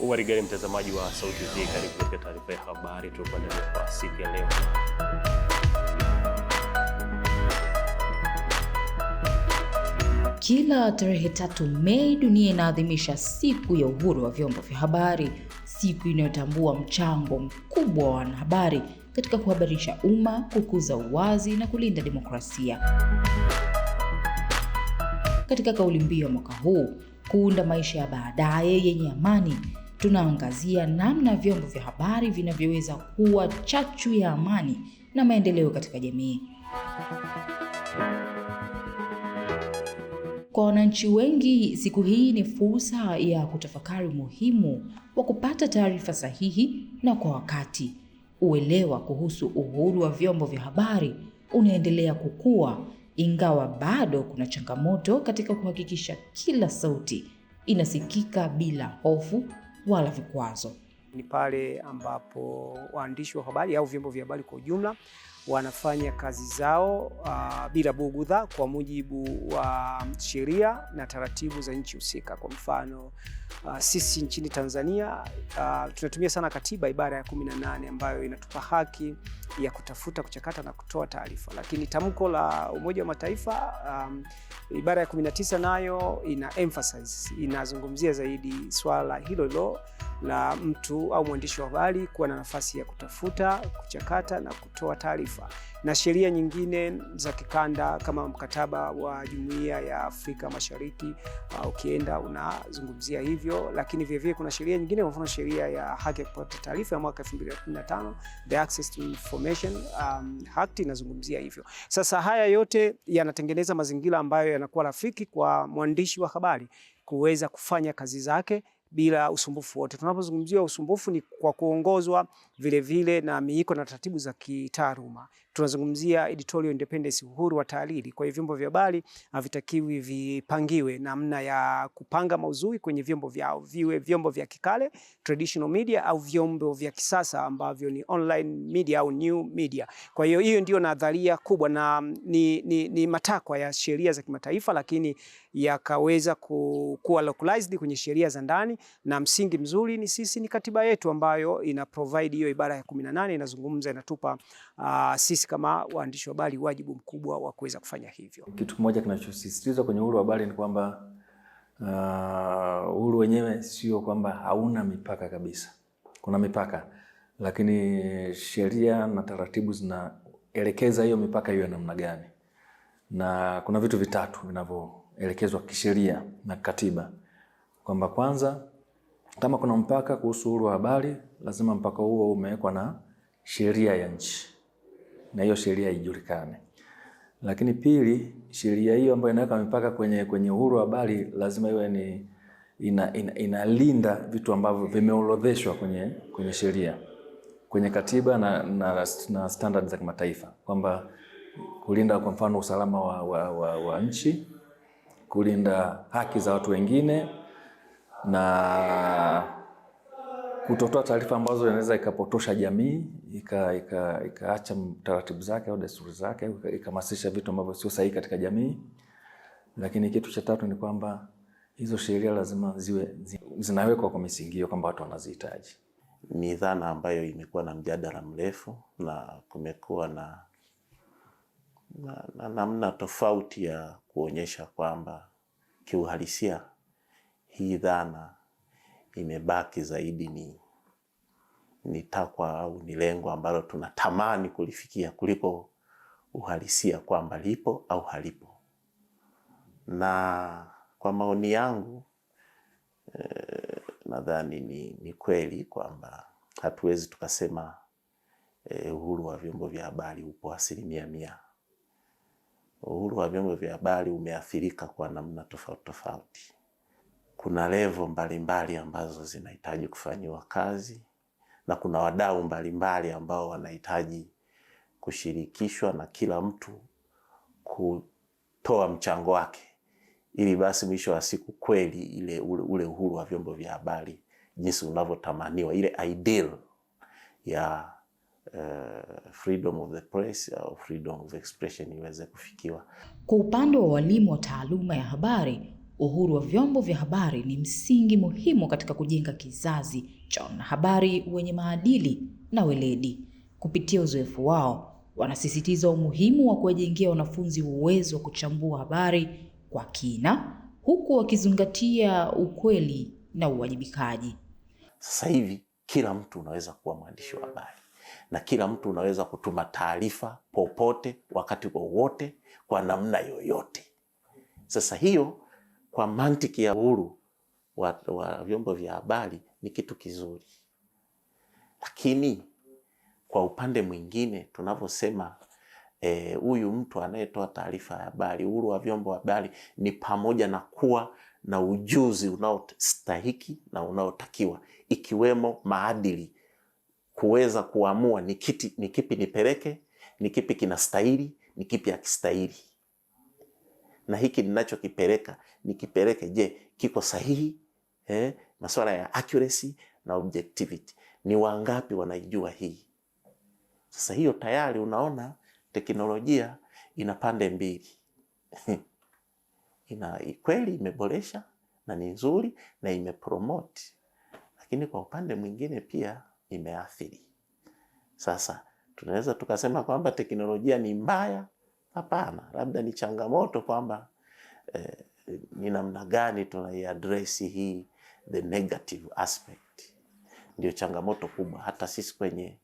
Uwari gani mtazamaji wa Sauti TV, karibu katika taarifa ya habari tuliyokuandalia kwa siku ya leo. Kila tarehe 3 Mei dunia inaadhimisha siku ya uhuru wa vyombo vya habari, siku inayotambua mchango mkubwa wa wanahabari katika kuhabarisha umma, kukuza uwazi na kulinda demokrasia. Katika kauli mbiu ya mwaka huu, kuunda maisha ya baadaye yenye amani, tunaangazia namna vyombo vya habari vinavyoweza kuwa chachu ya amani na maendeleo katika jamii. Kwa wananchi wengi, siku hii ni fursa ya kutafakari umuhimu wa kupata taarifa sahihi na kwa wakati. Uelewa kuhusu uhuru wa vyombo vya habari unaendelea kukua, ingawa bado kuna changamoto katika kuhakikisha kila sauti inasikika bila hofu wala vikwazo. Ni pale ambapo waandishi wa habari au vyombo vya habari kwa ujumla wanafanya kazi zao bila bugudha kwa mujibu wa sheria na taratibu za nchi husika. Kwa mfano, sisi nchini Tanzania tunatumia sana katiba ibara ya 18 ambayo inatupa haki ya kutafuta, kuchakata na kutoa taarifa. Lakini tamko la Umoja wa Mataifa ibara ya 19 nayo inazungumzia zaidi swala hilo la mtu au mwandishi wa habari kuwa na nafasi ya kutafuta, kuchakata na kutoa taarifa. Na sheria nyingine za kikanda kama mkataba wa Jumuiya ya Afrika Mashariki ukienda unazungumzia hivyo, lakini vile kuna sheria nyingine, kwa mfano sheria ya haki ya kupata taarifa ya mwaka 2015, The Access to Information Act inazungumzia hivyo. Sasa haya yote yanatengeneza mazingira ambayo yanakuwa rafiki kwa mwandishi wa habari kuweza kufanya kazi zake bila usumbufu wote. Tunapozungumzia usumbufu ni kwa kuongozwa vile na miiko na taratibu za kitaaluma. Tunazungumzia editorial independence, uhuru wa tahariri. Kwa hiyo vyombo vya habari havitakiwi vipangiwe namna ya kupanga maudhui kwenye vyombo vyao, viwe vyombo vya kikale traditional media au vyombo vya kisasa ambavyo ni online media au new media. Kwa hiyo hiyo ndio nadharia kubwa na ni matakwa ya sheria za kimataifa, lakini yakaweza kuwa localized kwenye sheria za ndani, na msingi mzuri ni katiba yetu ambayo ina provide hiyo ibara ya 18 inazungumza, inatupa sisi kama waandishi wa habari wajibu mkubwa wa kuweza kufanya hivyo. Kitu kimoja kinachosisitizwa kwenye uhuru wa habari ni kwamba uhuru wenyewe sio kwamba hauna mipaka kabisa. Kuna mipaka, lakini sheria na taratibu zinaelekeza hiyo mipaka hiyo namna gani. Na kuna vitu vitatu vinavyoelekezwa kisheria na katiba, kwamba kwanza, kama kuna mpaka kuhusu uhuru wa habari, lazima mpaka huo umewekwa na sheria ya nchi na hiyo sheria ijulikane. Lakini pili, sheria hiyo ambayo inaweka mipaka kwenye uhuru wa habari lazima iwe inalinda vitu ambavyo vimeorodheshwa kwenye sheria, kwenye katiba na standards za kimataifa, kwamba kulinda kwa mfano usalama wa nchi, kulinda haki za watu wengine, na kutotoa taarifa ambazo inaweza ikapotosha jamii, ikaacha taratibu zake au desturi zake, ikahamasisha vitu ambavyo sio sahihi katika jamii. Lakini kitu cha tatu ni kwamba hizo sheria lazima zinawekwa kwa misingi hiyo kwamba watu wanazihitaji. Ni dhana ambayo imekuwa na mjadala mrefu na kumekuwa na namna tofauti ya kuonyesha kwamba kiuhalisia hii dhana imebaki zaidi ni takwa au ni lengo ambalo tunatamani kulifikia kuliko uhalisia kwamba lipo au halipo. Na kwa maoni yangu nadhani ni kweli kwamba hatuwezi tukasema uhuru wa vyombo vya habari upo 100%. Uhuru wa vyombo vya habari umeathirika kwa namna tofauti. Kuna level mbalimbali ambazo zinahitaji kufanyiwa kazi, na kuna wadau mbalimbali ambao wanahitaji kushirikishwa na kila mtu kutoa mchango wake, ili basi mwisho wa siku kweli ule uhuru wa vyombo vya habari jinsi unavyotamaniwa, ile ideal ya freedom of the press au freedom of expression iweze kufikiwa. Kwa upande wa walimu wa taaluma ya habari, uhuru wa vyombo vya habari ni msingi muhimu katika kujenga kizazi cha wanahabari wenye maadili na weledi. Kupitia uzoefu wao, wanasisitiza umuhimu wa kuwajengea wanafunzi uwezo wa kuchambua habari kwa kina, huku wakizingatia ukweli na uwajibikaji. Sasa hivi kila mtu unaweza kuwa mwandishi wa habari na kila mtu unaweza kutuma taarifa popote, wakati wowote, kwa namna yoyote. Sasa hiyo kwa mantiki ya uhuru wa vyombo vya habari ni kitu kizuri. Lakini kwa upande mwingine tunavyosema huyu mtu anayetoa taarifa ya habari, uhuru wa vyombo vya habari ni pamoja na kuwa na ujuzi unaostahiki na unaotakiwa, ikiwemo maadili, kuweza kuamua ni kipi nipeleke, ni kipi kinastahili, ni kipi hakistahili. Na hiki ninachokipeleka nikipeleke, je, kiko sahihi? Masuala ya accuracy na objectivity, ni wangapi wanaijua hii? Sasa hiyo tayari unaona teknolojia ina pande mbili. Kweli imeboresha na ni nzuri na imepromote, lakini kwa upande mwingine pia imeathiri. Sasa tunaweza tukasema kwamba teknolojia ni mbaya? Hapana, labda ni changamoto kwamba ni namna gani tunaiaddress hii, the negative aspect. Ndio changamoto kubwa. Hata sisi kwenye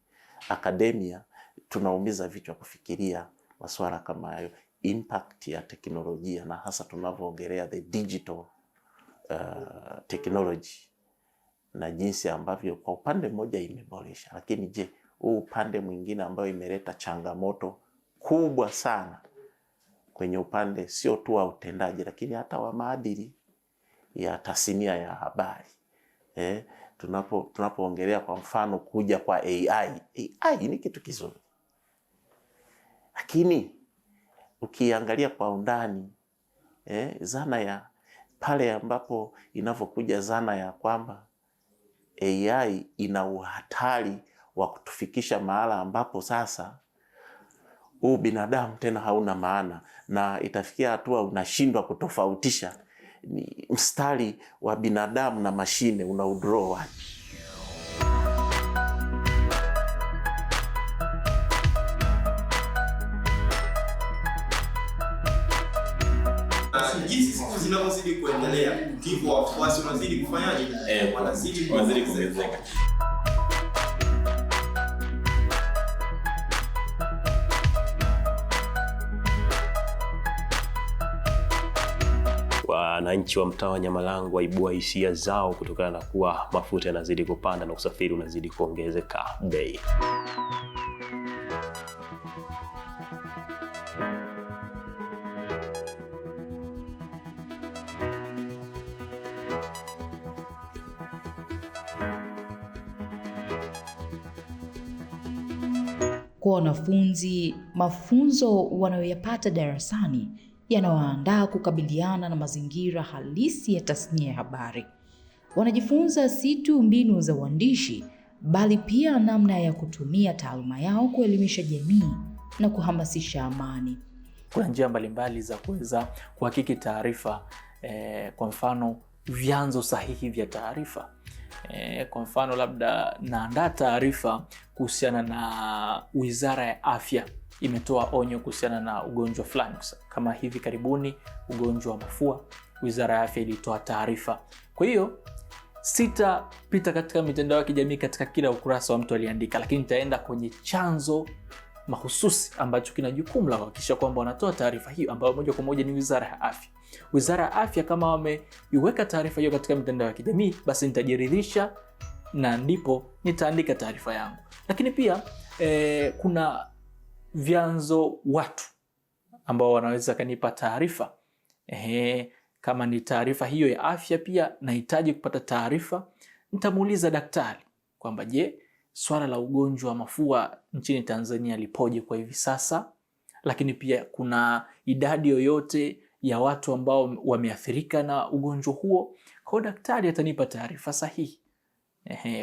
akademia tunaumiza vichwa kufikiria masuala kama hayo, impact ya teknolojia, na hasa tunavyoongelea the digital technology, na jinsi ambavyo kwa upande mmoja imeboresha, lakini je, huu upande mwingine ambao imeleta changamoto kubwa sana kwenye upande sio tu wa utendaji, lakini hata wa maadili ya tasnia ya habari. Tunapoongelea kwa mfano kuja kwa AI ni kitu kizuri, lakini ukiangalia kwa undani zana ya pale ambapo inavyokuja zana ya kwamba AI ina uhatari wa kutufikisha mahala ambapo sasa huu binadamu tena hauna maana, na itafikia hatua unashindwa kutofautisha ni mstari wa binadamu na mashine unaudraw wapi. Jinsi siku zinavyozidi kuendelea, ndivyo wafuasi wanazidi kufanyaje? Wanazidi kuongezeka. Wananchi wa mtaa wa Nyamalango waibua hisia zao kutokana na kuwa mafuta yanazidi kupanda na usafiri unazidi kuongezeka bei. Kwa wanafunzi, mafunzo wanayoyapata darasani yanawaandaa kukabiliana na mazingira halisi ya tasnia ya habari. Wanajifunza si tu mbinu za uandishi, bali pia namna ya kutumia taaluma yao kuelimisha jamii na kuhamasisha amani. Kuna njia mbalimbali za kuweza kuhakiki taarifa, kwa mfano vyanzo sahihi vya taarifa. Kwa mfano labda naandaa taarifa kuhusiana na Wizara ya Afya imetoa onyo kuhusiana na ugonjwa fulani, kama hivi karibuni ugonjwa wa mafua, Wizara ya Afya ilitoa taarifa. Kwa hiyo sitapita katika mitandao ya kijamii katika kila ukurasa wa mtu aliandika, lakini nitaenda kwenye chanzo mahususi ambacho kina jukumu la kuhakikisha kwamba wanatoa taarifa hiyo, ambayo moja kwa moja ni Wizara ya Afya. Wizara ya Afya kama wameiweka taarifa hiyo katika mitandao ya kijamii, basi nitajiridhisha na ndipo nitaandika taarifa yangu. Lakini pia kuna vyanzo watu ambao wanaweza kanipa taarifa. Kama ni taarifa hiyo ya afya, pia nahitaji kupata taarifa, nitamuuliza daktari kwamba je, swala la ugonjwa wa mafua nchini Tanzania lipoje kwa hivi sasa? Lakini pia kuna idadi yoyote ya watu ambao wameathirika na ugonjwa huo? Kwa daktari atanipa taarifa sahihi.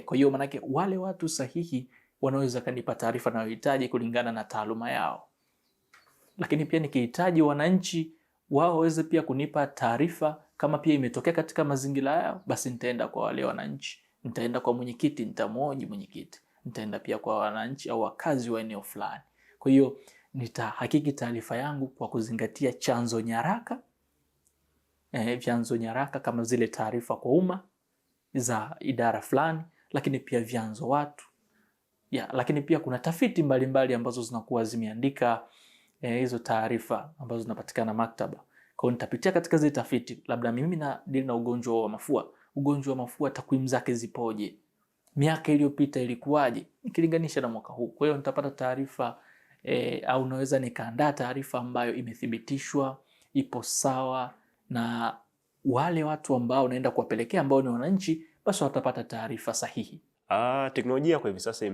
Kwa hiyo manake wale watu sahihi wanaweza kanipa taarifa nayohitaji kulingana na taaluma yao. Lakini pia nikihitaji wananchi wao waweze pia kunipa taarifa kama pia imetokea katika mazingira yao, basi nitaenda kwa wale wananchi, nitaenda kwa mwenyekiti, nitamhoji mwenyekiti, nitaenda pia kwa wananchi au wakazi wa eneo fulani. Kwa hiyo nitahakiki taarifa yangu kwa kuzingatia chanzo nyaraka, vyanzo nyaraka kama zile taarifa kwa umma za idara fulani, lakini pia vyanzo watu. Lakini pia kuna tafiti mbalimbali ambazo zinakuwa zimeandika hizo taarifa ambazo zinapatikana maktaba. Kwa hiyo nitapitia katika zile tafiti, labda mimi na dili na ugonjwa wa mafua. Ugonjwa wa mafua takwimu zake zipoje? Miaka iliyopita ilikuwaje? Nikilinganisha na mwaka huu. Kwa hiyo nitapata taarifa au naweza nikaandaa taarifa ambayo imethibitishwa, ipo sawa, na wale watu ambao naenda kuwapelekea ambao ni wananchi, basi watapata taarifa sahihi. Teknolojia kwa hivi sasa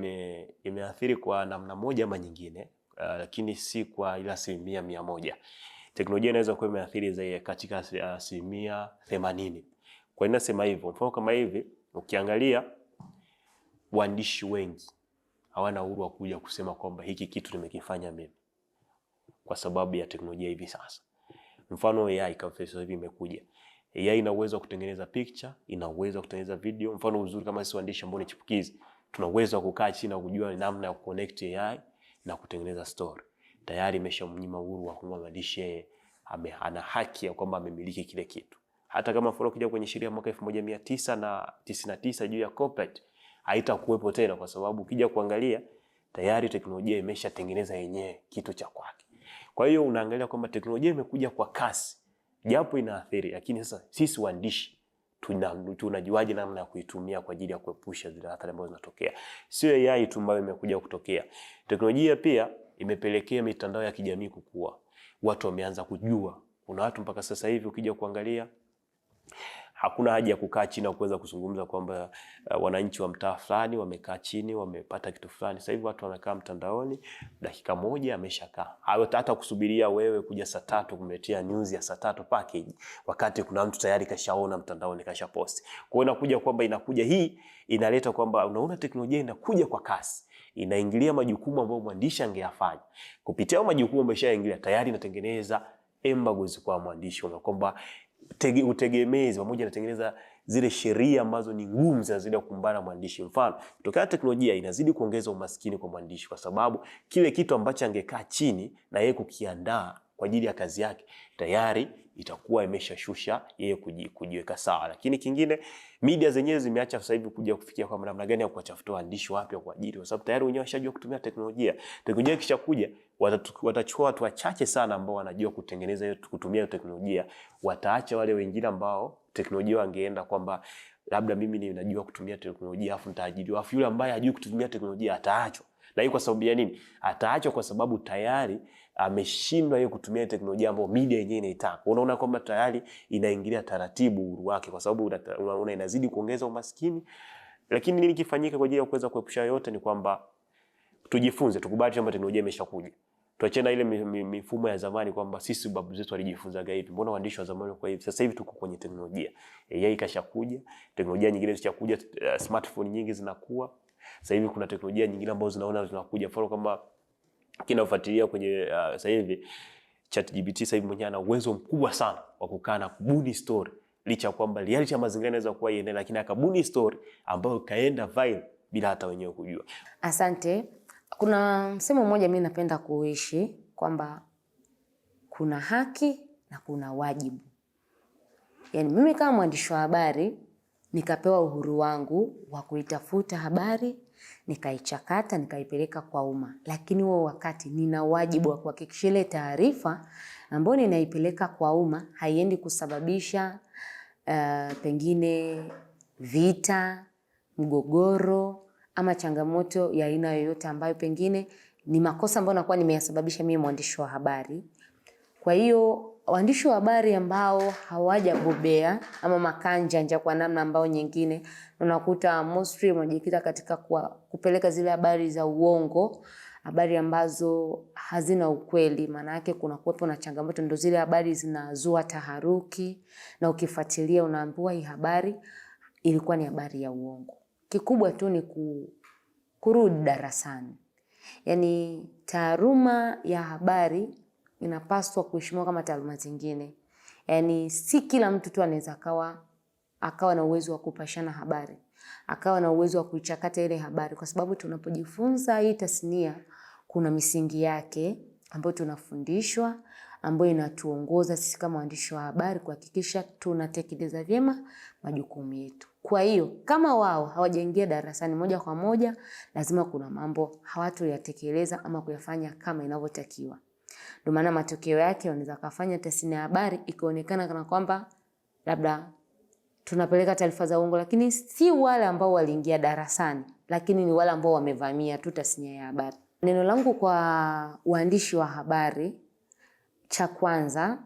imeathiri kwa namna moja ama nyingine, lakini si kwa ila 100%. Teknolojia inaweza kuwa imeathiri zaidi katika 80%. Kwa nini nasema hivyo? Mfano kama hivi, ukiangalia waandishi wengi hawana uhuru wa kuja kusema kwamba hiki kitu nimekifanya mimi kwa sababu ya teknolojia hivi sasa. Mfano AI kama sasa hivi imekuja. AI ina uwezo wa kutengeneza picture, ina uwezo wa kutengeneza video. Mfano uzuri kama sisi waandishi ambao ni chipukizi, tuna uwezo wa kukaa chini na kujua namna ya kuconnect AI na kutengeneza story. Tayari imeshamnyima uhuru wa kumwambia mwandishi yeye ana haki ya kwamba amemiliki kile kitu. Hata kama mfano kuja kwenye sheria mwaka 1999 juu ya copyright, haitakuwepo tena kwa sababu ukija kuangalia tayari teknolojia imeshatengeneza yenyewe kitu cha kwake. Kwa hiyo unaangalia kwamba teknolojia imekuja kwa kasi, japo inaathiri, lakini sasa sisi waandishi tunajuaje namna ya kuitumia kwa ajili ya kuepusha zile athari ambazo zinatokea. Sio AI tu ambayo imekuja kutokea. Teknolojia pia imepelekea mitandao ya kijamii kukua. Watu wameanza kujua. Kuna watu mpaka sasa hivi ukija kuangalia hakuna haja ya kukaa chini na kuweza kuzungumza kwamba wananchi wa mtaa fulani wamekaa chini wamepata kitu fulani. Sasa hivi watu wanakaa mtandaoni, dakika moja ameshakaa. Hata kusubiria wewe kuja saa 3 kumletea news ya saa 3 package, wakati kuna mtu tayari kashaona mtandaoni kashaposti. Kwa hiyo inakuja kwamba hii inaleta kwamba unaona teknolojia inakuja kwa kasi, inaingilia majukumu ambayo mwandishi angeyafanya. Kupitia majukumu ambayo imeshaingilia tayari inatengeneza embargoes kwa mwandishi, kwamba utegemezi pamoja natengeneza zile sheria ambazo ni ngumu zinazidi kukumbana mwandishi. Mfano, kutokana teknolojia inazidi kuongeza umaskini kwa mwandishi kwa sababu kile kitu ambacho angekaa chini na yeye kukiandaa kwa ajili ya kazi yake tayari itakuwa imeshashusha yeye kujiweka sawa. Lakini kingine, media zenyewe zimeacha sasa hivi kuja kufikia kwa namna gani ya kuwatafuta waandishi wapya kwa ajili, kwa sababu tayari wenyewe washajua kutumia teknolojia. Teknolojia ikishakuja watachukua watu wachache sana ambao wanajua kutengeneza kutumia teknolojia. Wataacha wale wengine ambao teknolojia wangeenda kwamba labda mimi ninajua kutumia teknolojia afu nitaajiriwa, afu yule ambaye hajui kutumia teknolojia ataachwa. Na hii kwa sababu ya nini? Ataachwa kwa sababu tayari ameshindwa yeye kutumia teknolojia ambayo media yenyewe inaitaka. Unaona kwamba tayari inaingilia taratibu uhuru wake, kwa sababu unaona inazidi kuongeza umaskini. Lakini nini kifanyike kwa ajili ya kuweza kuepusha yote ni kwamba tujifunze, tukubali kwamba teknolojia imeshakuja. Tuachane na ile mifumo ya zamani kwamba sisi babu zetu walijifunza gaipi. Mbona waandishi wa zamani kwa hivi? Sasa hivi tuko kwenye teknolojia. AI kashakuja, teknolojia nyingine zitakuja, smartphone nyingi zinakuwa. Sasa hivi kuna teknolojia nyingine ambazo zinakuja. Mfano kama kinafuatilia kwenye sasa hivi ChatGPT sasa hivi mwenyewe ana uwezo mkubwa sana wa kukaa na kubuni story, licha kwamba reality ya mazingira inaweza kuwa yeye, lakini akabuni story ambayo kaenda viral bila hata wenyewe kujua. Asante. Kuna msemo mmoja mimi napenda kuishi kwamba kuna haki na kuna wajibu. Yaani mimi kama mwandishi wa habari nikapewa uhuru wangu wa kuitafuta habari, nikaichakata, nikaipeleka kwa umma. Lakini huo wakati nina wajibu wa kuhakikisha ile taarifa ambayo ninaipeleka kwa umma haiendi kusababisha pengine vita, mgogoro ama changamoto ya aina yoyote ambayo pengine ni makosa ambayo nakuwa nimeyasababisha mimi mwandishi wa habari. Kwa hiyo waandishi wa habari ambao hawajabobea ama makanjanja kwa namna ambao nyingine, unakuta mostly wamejikita katika kupeleka zile habari za uongo, habari ambazo hazina ukweli. Maana yake kuna kuwepo na changamoto, ndio zile habari zinazua taharuki na ukifuatilia unaambiwa hii habari ilikuwa ni habari ya uongo. Kikubwa tu ni kurudi darasani. Yaani taaluma ya habari inapaswa kuheshimiwa kama taaluma zingine. Yaani si kila mtu tu anaweza akawa na uwezo wa kupashana habari, akawa na uwezo wa kuichakata ile habari, kwa sababu tunapojifunza hii tasnia kuna misingi yake ambayo tunafundishwa, ambayo inatuongoza sisi kama waandishi wa habari kuhakikisha tunatekeleza vyema majukumu yetu. Kwa hiyo kama wao hawajaingia darasani moja kwa moja, lazima kuna mambo hawatoyatekeleza ama kuyafanya kama inavyotakiwa. Ndio maana matokeo yake wanaweza kufanya tasnia ya habari ikaonekana kana kwamba labda tunapeleka taarifa za uongo, lakini si wale ambao waliingia darasani, lakini ni wale ambao wamevamia tu tasnia ya habari. Neno langu kwa waandishi wa habari, cha kwanza,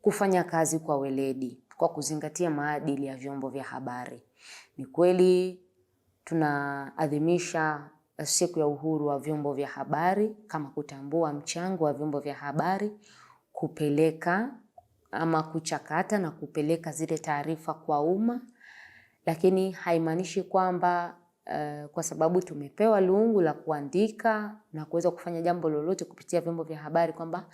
kufanya kazi kwa weledi, kwa kuzingatia maadili ya vyombo vya habari. Ni kweli tunaadhimisha siku ya uhuru wa vyombo vya habari kama kutambua mchango wa vyombo vya habari kupeleka ama kuchakata na kupeleka zile taarifa kwa umma, lakini haimaanishi kwamba kwa sababu tumepewa lungu la kuandika na kuweza kufanya jambo lolote kupitia vyombo vya habari kwamba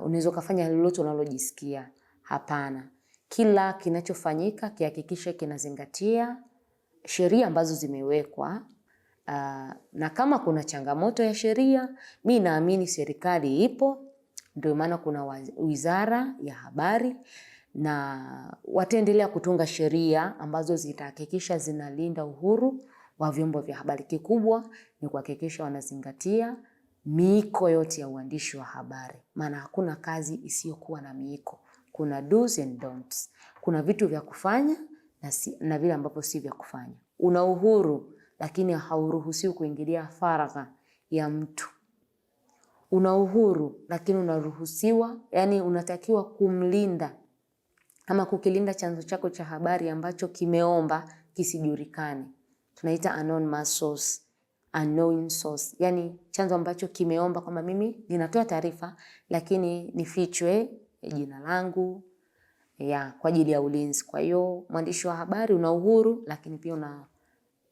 unaweza kufanya lolote unalojisikia. Hapana. Kila kinachofanyika kihakikishe kinazingatia sheria ambazo zimewekwa, na kama kuna changamoto ya sheria, mimi naamini serikali ipo, ndio maana kuna Wizara ya Habari, na wataendelea kutunga sheria ambazo zitahakikisha zinalinda uhuru wa vyombo vya habari. Kikubwa ni kuhakikisha wanazingatia miiko yote ya uandishi wa habari, maana hakuna kazi isiyokuwa na miiko. Kuna do's and don'ts. Kuna vitu vya kufanya na vile ambavyo si vya kufanya. Una uhuru lakini hauruhusiwi kuingilia faragha ya mtu. Una uhuru lakini unaruhusiwa, yani unatakiwa kumlinda ama kukilinda chanzo chako cha habari ambacho kimeomba kisijulikane. Tunaita anonymous source, unknown source. Yani chanzo ambacho kimeomba kwamba mimi ninatoa taarifa lakini nifichwe jina langu kwa ajili ya ulinzi. Kwa hiyo mwandishi wa habari una uhuru, lakini pia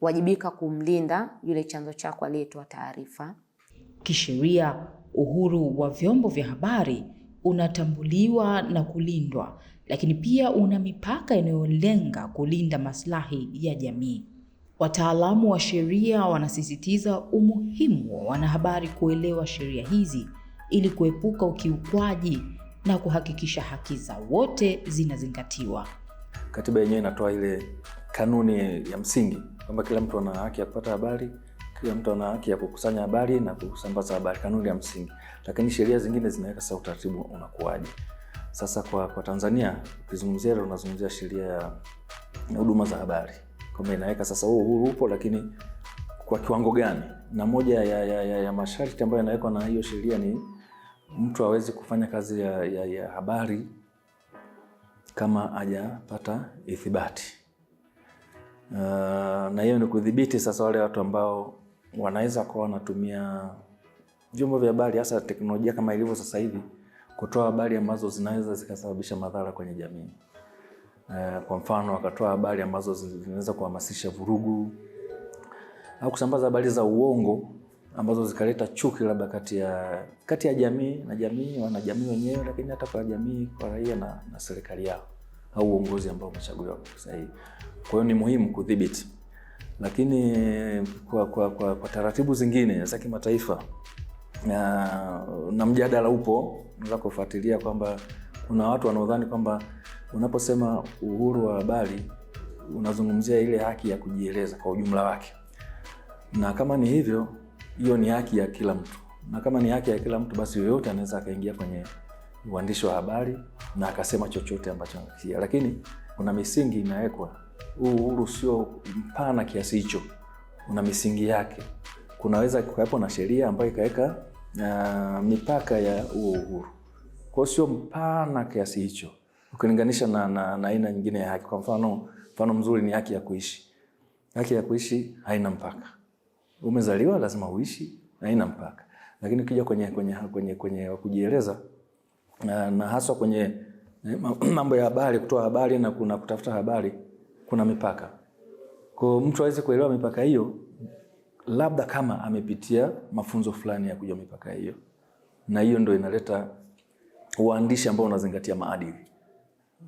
unawajibika kumlinda yule chanzo chako aliyetoa taarifa. Kisheria, uhuru wa vyombo vya habari unatambuliwa na kulindwa, lakini pia una mipaka inayolenga kulinda maslahi ya jamii. Wataalamu wa sheria wanasisitiza umuhimu wa wanahabari kuelewa sheria hizi ili kuepuka ukiukwaji na kuhakikisha haki za wote zinazingatiwa. Katiba yenyewe inatoa ile kanuni ya msingi kwamba kila mtu ana haki ya kupata habari, kila mtu ana haki ya kukusanya habari na kusambaza habari, kanuni ya msingi. Lakini sheria zingine zinaweka sasa utaratibu unakuaje. Sasa kwa Tanzania ukizungumzia leo unazungumzia sheria ya huduma za habari. Kwamba inaweka sasa uhuru upo, lakini kwa kiwango gani? Na moja ya masharti ambayo yanawekwa na hiyo sheria ni mtu hawezi kufanya kazi ya habari kama hajapata ithibati. Na hiyo ni kudhibiti sasa wale watu ambao wanaweza kuwa wanatumia vyombo vya habari, hasa teknolojia kama ilivyo sasa hivi, kutoa habari ambazo zinaweza zikasababisha madhara kwenye jamii. Kwa mfano wakatoa habari ambazo zinaweza kuhamasisha vurugu au kusambaza habari za uongo ambazo zikaleta chuki labda kati ya jamii na jamii, wanajamii wenyewe, lakini hata kwa jamii, kwa raia na serikali yao au uongozi ambao umechaguliwa kwa sahihi. Kwa hiyo ni muhimu kudhibiti. Lakini kwa taratibu zingine za kimataifa na mjadala upo, unaweza kufuatilia kwamba kuna watu wanaodhani kwamba unaposema uhuru wa habari unazungumzia ile haki ya kujieleza kwa ujumla wake. Na kama ni hivyo, hiyo ni haki ya kila mtu. Na kama ni haki ya kila mtu, basi yoyote anaweza akaingia kwenye uandishi wa habari na akasema chochote ambacho anakia. Lakini kuna misingi inawekwa. Uhuru sio mpana kiasi hicho. Una misingi yake. Kunaweza kuwepo na sheria ambayo ikaweka mipaka ya uhuru. Kwa sio mpana kiasi hicho ukilinganisha na aina nyingine ya haki. Kwa mfano mzuri ni haki ya kuishi. Haki ya kuishi haina mpaka. Umezaliwa lazima uishi, haina mpaka. Lakini ukija kwenye kujieleza na haswa kwenye mambo ya habari, kutoa habari na kuna kutafuta habari, kuna mipaka. Kwa mtu aweze kuelewa mipaka hiyo labda kama amepitia mafunzo fulani ya kujua mipaka hiyo. na hiyo ndio inaleta uandishi ambao unazingatia maadili.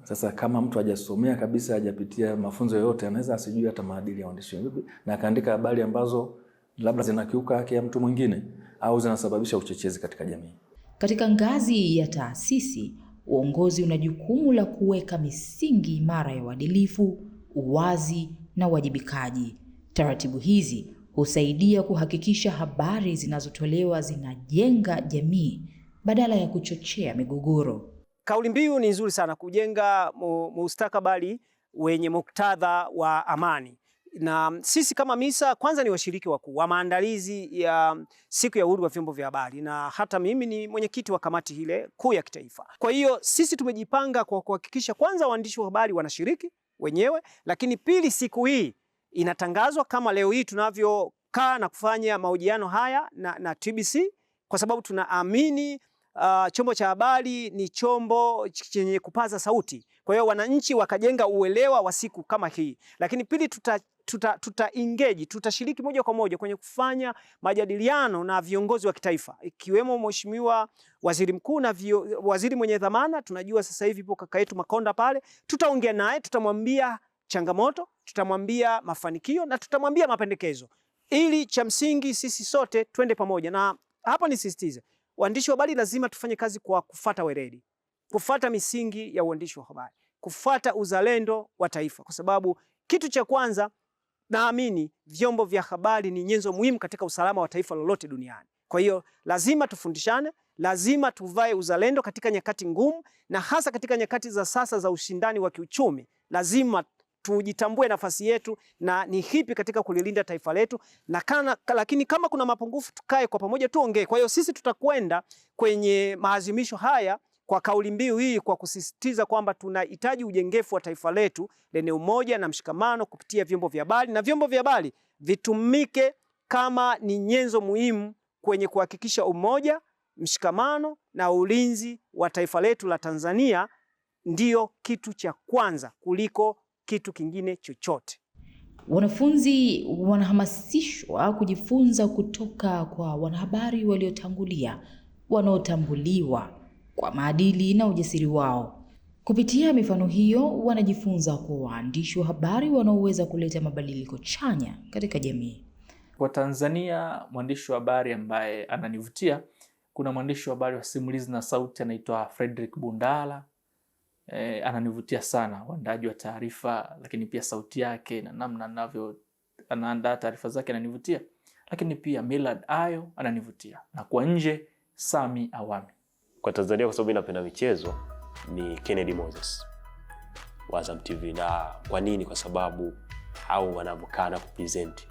Sasa kama mtu hajasomea kabisa, hajapitia mafunzo yoyote, anaweza asijue hata maadili ya uandishi na akaandika habari ambazo labda zinakiuka haki ya mtu mwingine au zinasababisha uchochezi katika jamii. Katika ngazi ya taasisi, uongozi una jukumu la kuweka misingi imara ya uadilifu, uwazi na uwajibikaji. Taratibu hizi husaidia kuhakikisha habari zinazotolewa zinajenga jamii badala ya kuchochea migogoro. Kauli mbiu ni nzuri sana, kujenga mustakabali wenye muktadha wa amani. Na sisi kama MISA kwanza ni washiriki wakuu wa maandalizi ya siku ya uhuru wa vyombo vya habari, na hata mimi ni mwenyekiti wa kamati ile kuu ya kitaifa. Kwa hiyo sisi tumejipanga kwa kuhakikisha kwanza waandishi wa habari wanashiriki wenyewe, lakini pili, siku hii inatangazwa kama leo hii tunavyokaa na kufanya mahojiano haya na TBC, kwa sababu tunaamini chombo cha habari ni chombo chenye kupaza sauti. Kwa hiyo wananchi wakajenga uelewa wa siku kama hii. Lakini pili, tutashiriki moja kwa moja kwenye kufanya majadiliano na viongozi wa kitaifa, ikiwemo Mheshimiwa Waziri Mkuu na waziri mwenye dhamana. Tunajua sasa hivi ipo kaka yetu Makonda pale. Tutaongea naye, tutamwambia changamoto, tutamwambia mafanikio na tutamwambia mapendekezo, ili cha msingi sisi sote twende pamoja. Na hapa nisisitize, waandishi wa habari lazima tufanye kazi kwa kufuata weledi, kufuata misingi ya uandishi wa habari, kufuata uzalendo wa taifa, kwa sababu kitu cha kwanza, naamini vyombo vya habari ni nyenzo muhimu katika usalama wa taifa lolote duniani. Kwa hiyo lazima tufundishane, lazima tuvae uzalendo katika nyakati ngumu, na hasa katika nyakati za sasa za ushindani wa kiuchumi. Lazima tujitambue nafasi yetu na ni hipi katika kulilinda taifa letu, lakini kama kuna mapungufu tukae kwa pamoja tuongee. Kwa hiyo sisi tutakwenda kwenye maazimisho haya kwa kauli mbiu hii, kwa kusisitiza kwamba tunahitaji ujengefu wa taifa letu lenye umoja na mshikamano kupitia vyombo vya habari, na vyombo vya habari vitumike kama ni nyenzo muhimu kwenye kuhakikisha umoja, mshikamano na ulinzi wa taifa letu la Tanzania. Ndiyo kitu cha kwanza kuliko kitu kingine chochote. Wanafunzi wanahamasishwa kujifunza kutoka kwa wanahabari waliotangulia, wanaotambuliwa kwa maadili na ujasiri wao. Kupitia mifano hiyo, wanajifunza kwa waandishi wa habari wanaoweza kuleta mabadiliko chanya katika jamii. Kwa Tanzania, mwandishi wa habari ambaye ananivutia, kuna mwandishi wa habari wa simulizi na sauti anaitwa Frederick Bundala. Ananivutia sana, uandaji wa taarifa, lakini pia sauti yake na namna anaandaa taarifa zake ananivutia. Lakini pia Millard Ayo ananivutia, na kwa nje Sami Awami. Kwa Tanzania, kwa sababu napenda michezo, ni Kennedy Moses wa Azam TV. Na kwa nini? Kwa sababu au wanavokana kupresent,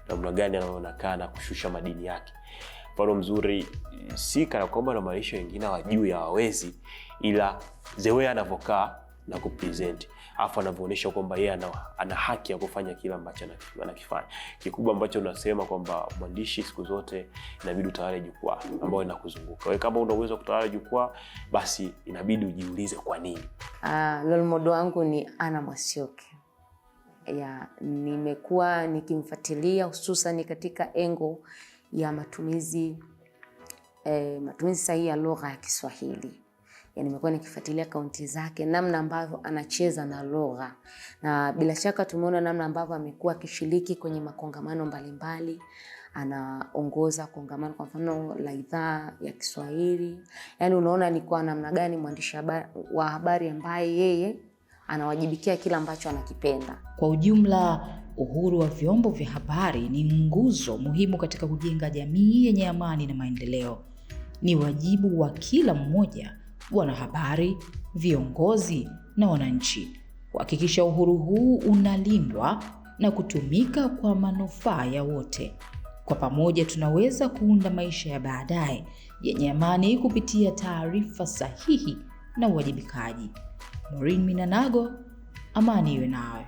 namna gani anaonekana kushusha madini yake. Mfano mzuri, si kana kwamba na maisha wengine wajuu ya hawezi, ila zewe anavokaa na kupresent, afu anavyoonyesha kwamba yeye ana haki ya kufanya kila ambacho anakifanya. Kikubwa ambacho unasema kwamba mwandishi siku zote inabidi utawale jukwaa ambao linakuzunguka. Wewe kama una uwezo wa kutawala jukwaa, basi inabidi ujiulize kwa nini. Role model wangu ni Anna Mwasioke. Nimekuwa nikimfuatilia hususan katika engo ya matumizi sahihi ya lugha ya Kiswahili. Nimekuwa nikifuatilia akaunti zake, namna ambavyo anacheza na lugha, na bila shaka tumeona namna ambavyo amekuwa akishiriki kwenye makongamano mbalimbali. Anaongoza kongamano kwa mfano la idhaa ya Kiswahili. Unaona ni kwa namna gani mwandishi wa habari ambaye yeye anawajibikia kila ambacho anakipenda. Kwa ujumla, uhuru wa vyombo vya habari ni nguzo muhimu katika kujenga jamii yenye amani na maendeleo. Ni wajibu wa kila mmoja, wanahabari, viongozi na wananchi, kuhakikisha uhuru huu unalindwa na kutumika kwa manufaa ya wote. Kwa pamoja tunaweza kuunda maisha ya baadaye yenye amani kupitia taarifa sahihi na uwajibikaji. Maureen Minanago, amani iwe nawe.